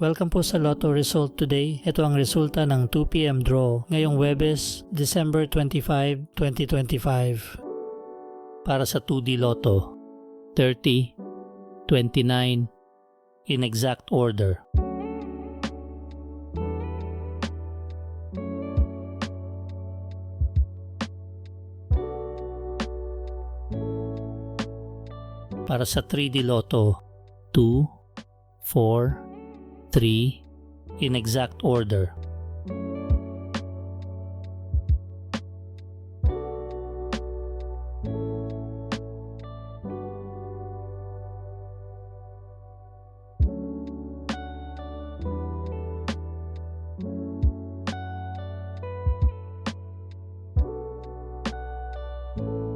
Welcome po sa Lotto Result Today. Ito ang resulta ng 2 PM draw ngayong Huwebes, December 25, 2025. Para sa 2D Lotto, 30, 29, in exact order. Para sa 3D Lotto, 2, 4, 3, in exact order.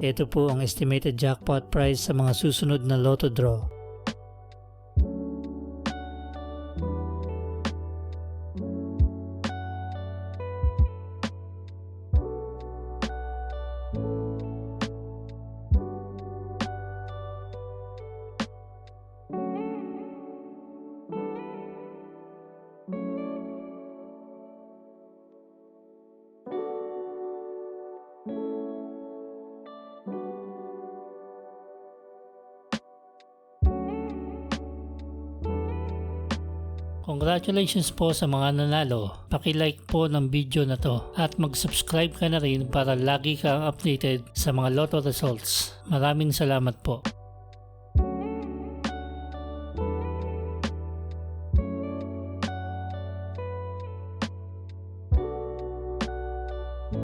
Ito po ang estimated jackpot price sa mga susunod na Lotto draw. Congratulations po sa mga nanalo. Paki-like po ng video na to at mag-subscribe ka na rin para lagi kang updated sa mga Lotto results. Maraming salamat po.